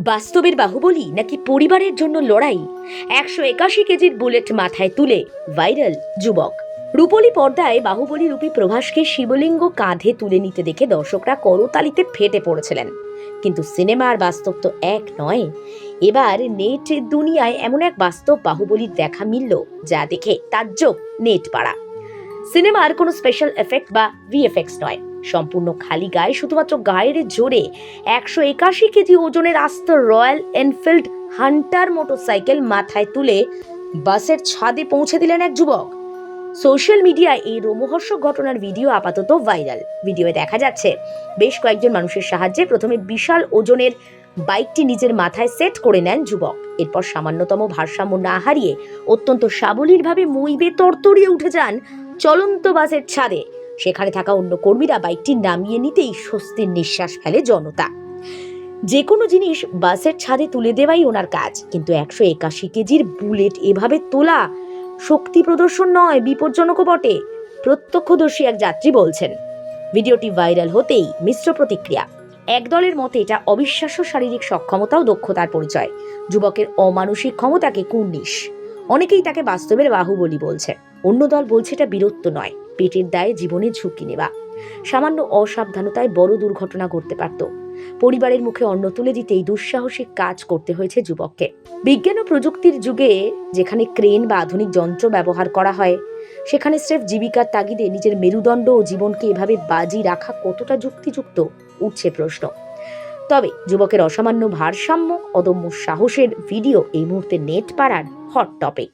বাস্তবের বাহুবলী নাকি পরিবারের জন্য লড়াই? 181 কেজির বুলেট মাথায় তুলে ভাইরাল যুবক। রূপলী পর্দায় বাহুবলী রূপী প্রভাসকে শিবলিঙ্গ কাঁধে তুলে নিতে দেখে দর্শকরা করতালিতে ফেটে পড়েছিলেন। কিন্তু সিনেমা আর বাস্তব তো এক নয়। এবার নেট দুনিয়ায় এমন এক বাস্তব বাহুবলীর দেখা মিলল যা দেখে তাজ্জব নেট পাড়া। সিনেমার কোনো স্পেশাল এফেক্ট বা ভিএফএক্স নয়, সম্পূর্ণ খালি গায়ে, শুধুমাত্র গায়ের জোরে 181 কেজি ওজনের আস্ত রয়্যাল এনফিল্ড হান্টার মোটরসাইকেল মাথায় তুলে বাসের ছাদে পৌঁছে দিলেন এক যুবক। সোশ্যাল মিডিয়ায় এই রোমহর্ষক ঘটনার ভিডিও আপাতত ভাইরাল। ভিডিওয়ে দেখা যাচ্ছে বেশ কয়েকজন মানুষের সাহায্যে প্রথমে বিশাল ওজনের বাইকটি নিজের মাথায় সেট করে নেন যুবক। এরপর সামান্যতম ভারসাম্য না হারিয়ে অত্যন্ত সাবলীলভাবে মই বেয়ে তরতরিয়ে উঠে যান চলন্ত বাসের ছাদে। সেখানে থাকা অন্য কর্মীরা বাইকটি নামিয়ে নিতেই স্বস্তির নিঃশ্বাস ফেলে জনতা। যে কোনো জিনিস বাসের ছাদে তুলে দেওয়াই ওনার কাজ, কিন্তু 181 কেজির বুলেট এভাবে তোলা শক্তি প্রদর্শন নয়, বিপজ্জনকও বটে। প্রত্যক্ষদর্শী এক যাত্রী বলছেন। ভিডিওটি ভাইরাল হতেই মিশ্র প্রতিক্রিয়া। একদলের মতে এটা অবিশ্বাস্য শারীরিক সক্ষমতা ও দক্ষতার পরিচয়। যুবকের অমানসিক ক্ষমতাকে কুর্নিশ। অনেকেই তাকে বাস্তবের বাহুবলী বলছে। অন্য দল বলছে এটা বীরত্ব নয়, পেটের দায়ে জীবনে ঝুঁকি নেওয়া। সামান্য অসাবধানতায় বড় দুর্ঘটনা ঘটতে পারত। পরিবারের মুখে অন্ন তুলে দিতেই দুঃসাহসিক কাজ করতে হয়েছে যুবককে। বিজ্ঞান ও প্রযুক্তির যুগে যেখানে ক্রেন বা আধুনিক যন্ত্র ব্যবহার করা হয়, সেখানে স্রেফ জীবিকার তাগিদে নিজের মেরুদণ্ড ও জীবনকে এভাবে বাজি রাখা কতটা যুক্তিযুক্ত, উঠছে প্রশ্ন। তবে যুবকের অসামান্য ভারসাম্য, অদম্য সাহসের ভিডিও এই মুহূর্তে নেট পাড়ার হট টপিক।